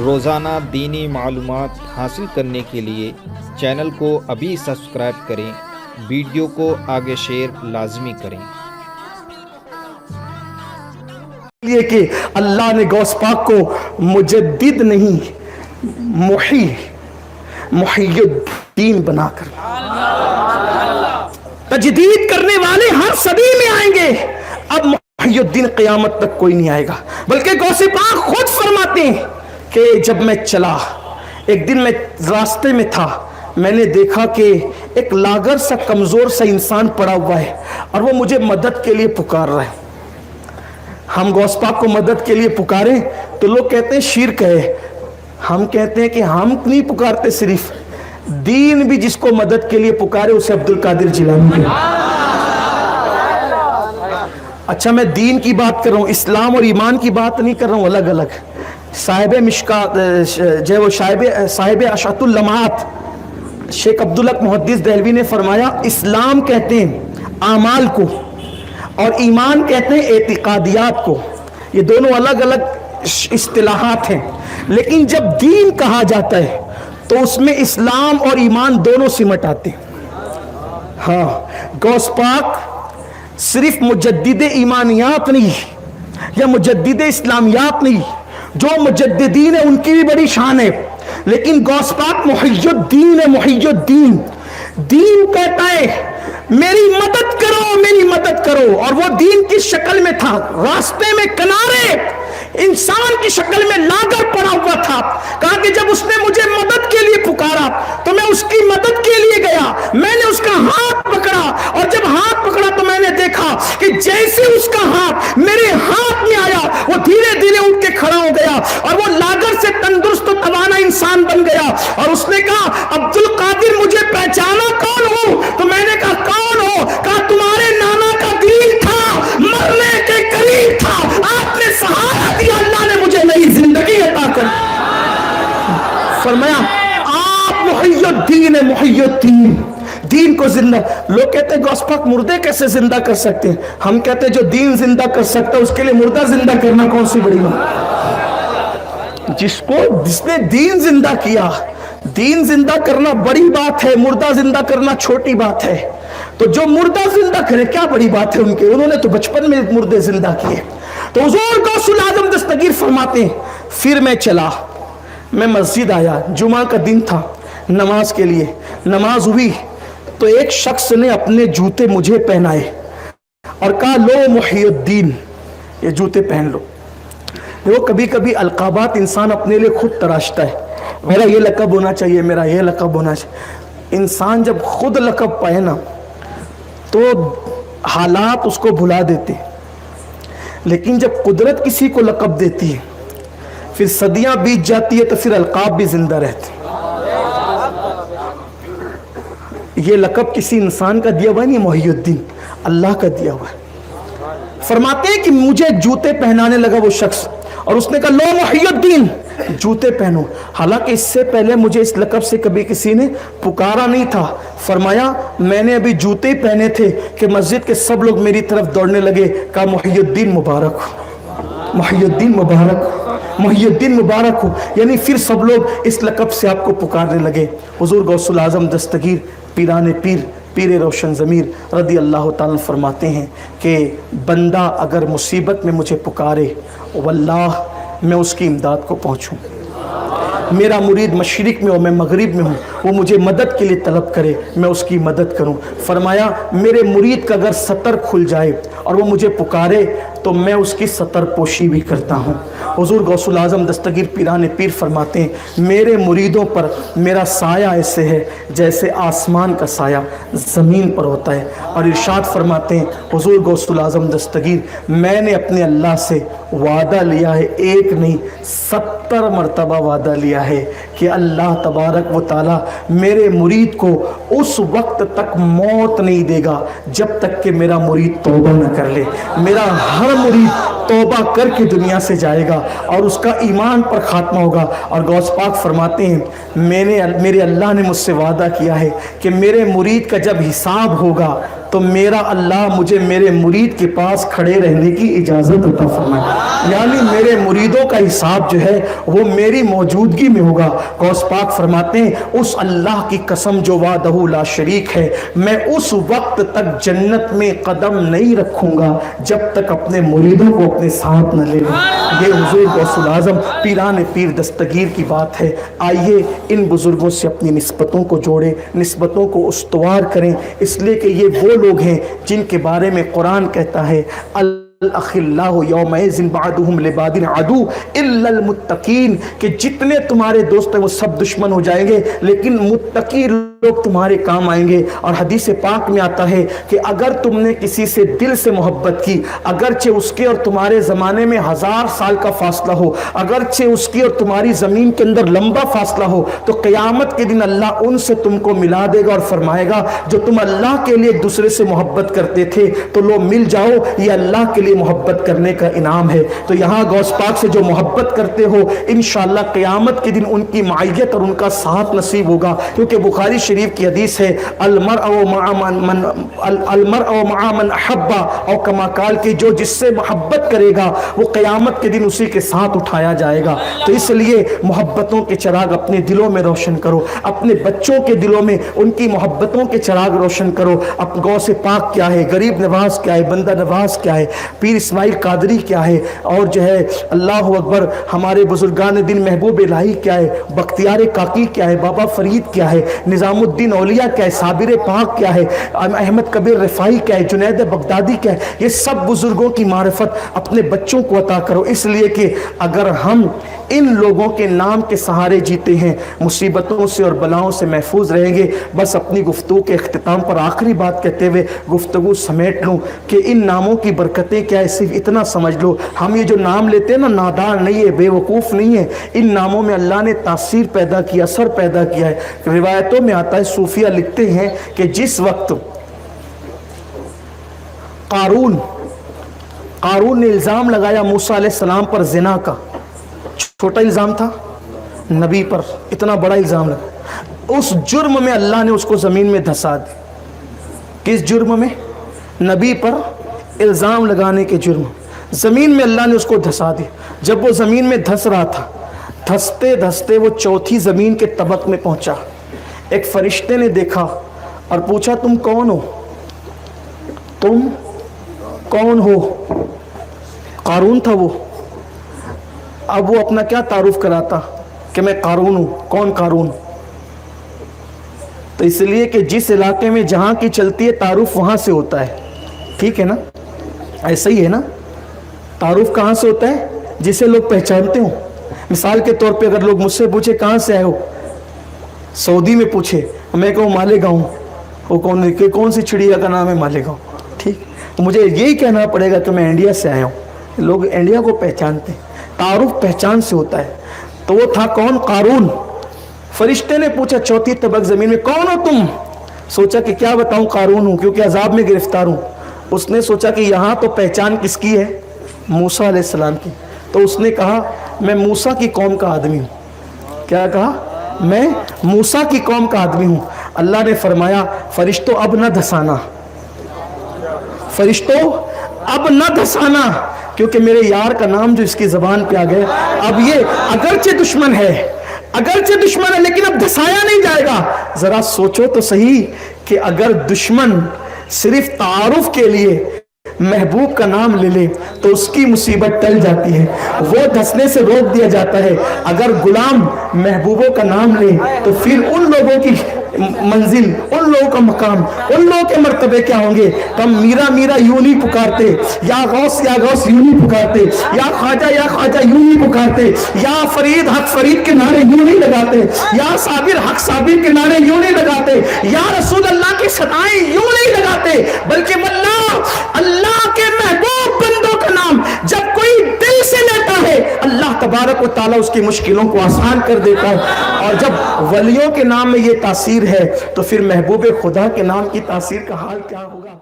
روزانہ دینی معلومات حاصل کرنے کے لیے چینل کو ابھی سبسکرائب کریں، ویڈیو کو آگے شیئر لازمی کریں۔ یہ کہ اللہ نے غوث پاک کو مجدد نہیں محی الدین بنا کر، تجدید کرنے والے ہر صدی میں آئیں گے، اب محی الدین قیامت تک کوئی نہیں آئے گا۔ بلکہ غوث پاک خود فرماتے ہیں کہ جب میں چلا، ایک دن میں راستے میں تھا، میں نے دیکھا کہ ایک لاغر سا کمزور سا انسان پڑا ہوا ہے اور وہ مجھے مدد کے لیے پکار رہا ہے۔ ہم غوث پاک کو مدد کے لیے پکاریں تو لوگ کہتے ہیں شرک ہے، ہم کہتے ہیں کہ ہم نہیں پکارتے، صرف دین بھی جس کو مدد کے لیے پکارے اسے عبد القادر جیلانی ہے۔ اچھا، میں دین کی بات کر رہا ہوں، اسلام اور ایمان کی بات نہیں کر رہا ہوں الگ الگ۔ صاحب مشکات جو وہ صاحب اشعۃ اللمعات شیخ عبدالحق محدث دہلوی نے فرمایا، اسلام کہتے ہیں اعمال کو اور ایمان کہتے ہیں اعتقادیات کو، یہ دونوں الگ الگ اصطلاحات ہیں، لیکن جب دین کہا جاتا ہے تو اس میں اسلام اور ایمان دونوں سمٹ آتے ہیں۔ ہاں، غوث پاک صرف مجدد ایمانیات نہیں یا مجدد اسلامیات نہیں، جو مجددین ہیں ان کی بھی بڑی شان ہے، لیکن غوث پاک محی الدین ہے، محی الدین۔ دین کہتا ہے میری مدد کرو، میری مدد کرو، اور وہ دین کی شکل میں تھا، راستے میں کنارے انسان کی شکل میں لاغر پڑا ہوا تھا۔ کہا کہ جب اس نے مجھے مدد کے لیے پکارا تو میں اس کی مدد کے لیے گیا، میں نے اس کا ہاتھ پکڑا، اور جب ہاتھ پکڑا تو میں نے دیکھا کہ جیسے اس کا ہاتھ میرے ہاتھ میں آیا وہ دھیرے دھیرے اٹھ کے کھڑا ہو گیا اور وہ لاغر سے تندرست و توانا انسان بن گیا۔ اور اس نے کہا عبد القادر مجھے پہچانا کون ہوں؟ تو میں نے کہا کون ہو؟ کہا تمہارے نانا کا دل تھا، مرنے کے قریب تھا، آپ نے سہارا دیا، اللہ نے مجھے نئی زندگی عطا کر۔ فرمایا آپ محی الدین ہے، محی الدین، دین کو زندہ۔ لوگ کہتے ہیں غوث پاک مردے کیسے زندہ کر سکتے ہیں؟ ہم کہتے ہیں جو دین زندہ کر سکتا ہے اس کے لیے مردہ زندہ کرنا کون سی بڑی بات؟ جس نے دین زندہ کیا، دین زندہ کرنا بڑی بات ہے، مردہ زندہ کرنا چھوٹی بات ہے۔ تو جو مردہ زندہ کرے کیا بڑی بات ہے ان کے، انہوں نے تو بچپن میں مردے زندہ کیے۔ تو حضور غوث الاعظم دستگیر فرماتے ہیں پھر میں چلا، میں مسجد آیا، جمعہ کا دن تھا، نماز کے لیے نماز ہوئی تو ایک شخص نے اپنے جوتے مجھے پہنائے اور کہا لو محی الدین، یہ جوتے پہن لو۔ وہ کبھی کبھی القابات انسان اپنے لیے خود تراشتا ہے، میرا یہ لقب ہونا چاہیے، میرا یہ لقب ہونا چاہیے۔ انسان جب خود لقب پائے نا تو حالات اس کو بھلا دیتے، لیکن جب قدرت کسی کو لقب دیتی ہے پھر صدیاں بیت جاتی ہے تو پھر القاب بھی زندہ رہتے۔ یہ لقب کسی انسان کا دیا ہوا نہیں، محی الدین اللہ کا دیا ہوا ہے۔ فرماتے ہیں کہ مجھے جوتے پہنانے لگا وہ شخص اور اس نے کہا لو محی الدین جوتے پہنو، حالانکہ اس سے پہلے مجھے اس لقب سے کبھی کسی نے پکارا نہیں تھا۔ فرمایا میں نے ابھی جوتے پہنے تھے کہ مسجد کے سب لوگ میری طرف دوڑنے لگے، کہا محی الدین مبارک ہو، محی الدین مبارک ہو، محی الدین مبارک ہو، یعنی پھر سب لوگ اس لقب سے آپ کو پکارنے لگے۔ حضور غوث الاعظم دستگیر پیران پیر روشن ضمیر رضی اللہ تعالیٰ فرماتے ہیں کہ بندہ اگر مصیبت میں مجھے پکارے واللہ میں اس کی امداد کو پہنچوں، میرا مرید مشرق میں ہو میں مغرب میں ہوں، وہ مجھے مدد کے لیے طلب کرے میں اس کی مدد کروں۔ فرمایا میرے مرید کا اگر سطر کھل جائے اور وہ مجھے پکارے تو میں اس کی سطر پوشی بھی کرتا ہوں۔ حضور غوث الاعظم دستگیر پیران پیر فرماتے ہیں میرے مریدوں پر میرا سایہ ایسے ہے جیسے آسمان کا سایہ زمین پر ہوتا ہے۔ اور ارشاد فرماتے ہیں حضور غوث الاعظم دستگیر میں نے اپنے اللہ سے وعدہ لیا ہے، ایک نہیں 70 مرتبہ وعدہ لیا ہے کہ اللہ تبارک و تعالی میرے مرید کو اس وقت تک موت نہیں دے گا جب تک کہ میرا مرید توبہ نہ کر لے۔ میرا ہر مرید توبہ کر کے دنیا سے جائے گا اور اس کا ایمان پر خاتمہ ہوگا۔ اور غوث پاک فرماتے ہیں میرے اللہ نے مجھ سے وعدہ کیا ہے کہ میرے مرید کا جب حساب ہوگا تو میرا اللہ مجھے میرے مرید کے پاس کھڑے رہنے کی اجازت عطا فرمائے، یعنی میرے مریدوں کا حساب جو ہے وہ میری موجودگی میں ہوگا۔ غوث پاک فرماتے ہیں اس اللہ کی قسم جو وحدہ لا شریک ہے، میں اس وقت تک جنت میں قدم نہیں رکھوں گا جب تک اپنے مریدوں کو اپنے ساتھ نہ لے لوں۔ یہ حضور غوث العظم پیران پیر دستگیر کی بات ہے۔ آئیے ان بزرگوں سے اپنی نسبتوں کو جوڑیں، نسبتوں کو استوار کریں، اس لیے کہ یہ وہ لوگ ہیں جن کے بارے میں قرآن کہتا ہے الاخلاء یومئذ بعضهم لبعض عدو الا المتقین، کہ جتنے تمہارے دوست ہیں وہ سب دشمن ہو جائیں گے لیکن متقی لوگ تمہارے کام آئیں گے۔ اور حدیث پاک میں آتا ہے کہ اگر تم نے کسی سے دل سے محبت کی، اگرچہ اس کے اور تمہارے زمانے میں 1000 سال کا فاصلہ ہو، اگرچہ اس کی اور تمہاری زمین کے اندر لمبا فاصلہ ہو، تو قیامت کے دن اللہ ان سے تم کو ملا دے گا اور فرمائے گا جو تم اللہ کے لیے ایک دوسرے سے محبت کرتے تھے تو لو مل جاؤ، یہ اللہ کے لیے محبت کرنے کا انعام ہے۔ تو یہاں غوث پاک سے جو محبت کرتے ہو انشاءاللہ قیامت کے دن ان کی معیت اور ان کا ساتھ نصیب ہوگا، کیونکہ بخاری شریف کی حدیث ہے المرء مع من احب، اور کما قال کہ جو جس سے محبت کرے گا وہ قیامت کے دن اسی کے ساتھ اٹھایا جائے گا۔ تو اس لیے محبتوں کے چراغ اپنے دلوں میں روشن کرو، اپنے بچوں کے دلوں میں ان کی محبتوں کے چراغ روشن کرو۔ اب غوث پاک کیا ہے، غریب نواز کیا ہے، بندہ نواز کیا ہے، پیر اسماعیل قادری کیا ہے، اور جو ہے اللہ اکبر ہمارے بزرگان دین محبوب الہی کیا ہے، بختیار کاکی کیا ہے، بابا فرید کیا ہے، نظام الدین اولیاء کیا ہے، صابر پاک کیا ہے، احمد کبیر رفاعی کیا ہے، جنید بغدادی کیا ہے، یہ سب بزرگوں کی معرفت اپنے بچوں کو عطا کرو، اس لیے کہ اگر ہم ان لوگوں کے نام کے سہارے جیتے ہیں مصیبتوں سے اور بلاؤں سے محفوظ رہیں گے۔ بس اپنی گفتگو کے اختتام پر آخری بات کہتے ہوئے گفتگو سمیٹ لوں کہ ان ناموں کی برکتیں کیا ہے، صرف اتنا سمجھ لو، ہم یہ جو نام لیتے ہیں نا نادان نہیں ہے، بے وقوف نہیں ہے، ان ناموں میں اللہ نے تاثیر پیدا کیا، اثر پیدا کیا ہے۔ روایتوں میں آتا ہے، صوفیہ لکھتے ہیں کہ جس وقت قارون نے الزام لگایا موسیٰ علیہ السلام پر زنا کا، چھوٹا الزام تھا، نبی پر اتنا بڑا الزام لگا، اس جرم میں اللہ نے اس کو زمین میں دھسا دی۔ کس جرم میں؟ نبی پر الزام لگانے کے جرم، زمین میں اللہ نے اس کو دھسا دی۔ جب وہ زمین میں دھس رہا تھا، دھستے دھستے وہ چوتھی زمین کے طبق میں پہنچا، ایک فرشتے نے دیکھا اور پوچھا تم کون ہو؟ تم کون ہو؟ قارون تھا وہ۔ اب وہ اپنا کیا تعارف کراتا کہ میں قارون ہوں؟ کون قارون؟ تو اس لیے کہ جس علاقے میں جہاں کی چلتی ہے تعارف وہاں سے ہوتا ہے، ٹھیک ہے نا؟ ایسا ہی ہے نا، تعارف کہاں سے ہوتا ہے؟ جسے لوگ پہچانتے ہوں۔ مثال کے طور پہ اگر لوگ مجھ سے پوچھے کہاں سے آئے ہو، سعودی میں پوچھے، میں کہوں مالیگاؤں، وہ کون سی چڑیا کا نام ہے؟ مالیگاؤں، ٹھیک، مجھے یہی کہنا پڑے گا کہ میں انڈیا سے آیا ہوں۔ لوگ انڈیا کو پہچانتے ہیں، تعارف پہچان سے ہوتا ہے۔ تو وہ تھا کون؟ قارون۔ فرشتے نے پوچھا چوتھی طبق زمین میں کون ہو تم؟ سوچا کہ کیا بتاؤں قارون ہوں، کیونکہ عذاب میں گرفتار ہوں۔ اس نے سوچا کہ یہاں تو پہچان کس کی ہے؟ موسیٰ علیہ السلام کی۔ تو اس نے کہا میں موسیٰ کی قوم کا آدمی ہوں۔ کیا کہا؟ میں موسیٰ کی قوم کا آدمی ہوں۔ اللہ نے فرمایا فرشتوں اب نہ دھسانا، فرشتوں اب نہ دھسانا، کیونکہ میرے یار کا نام جو اس کی زبان پہ آ گیا، اب یہ اگرچہ دشمن ہے، اگرچہ دشمن ہے لیکن اب دھسایا نہیں جائے گا۔ ذرا سوچو تو صحیح کہ اگر دشمن صرف تعارف کے لیے محبوب کا نام لے لے تو اس کی مصیبت ٹل جاتی ہے، وہ دھسنے سے روک دیا جاتا ہے۔ اگر غلام محبوبوں کا نام لے تو پھر ان لوگوں کی منزل، ان لوگوں کا مقام، ان لوگوں کے مرتبے کیا ہوں گے؟ تو ہم میرا میرا یوں نہیں پکارتے، یا غوث یوں نہیں پکارتے، یا خواجہ یوں نہیں پکارتے، یا فرید حق فرید کے نعرے یوں نہیں لگاتے، یا صابر حق صابر کے نعرے یوں نہیں لگاتے، یا رسول اللہ کی صدائیں یوں نہیں لگاتے، بلکہ اللہ کے محبوب بندوں کا نام جب کوئی دل سے لیتا ہے اللہ تبارک و تعالیٰ اس کی مشکلوں کو آسان کر دیتا ہے۔ اور جب ولیوں کے نام میں یہ تاثیر ہے تو پھر محبوب خدا کے نام کی تاثیر کا حال کیا ہوگا؟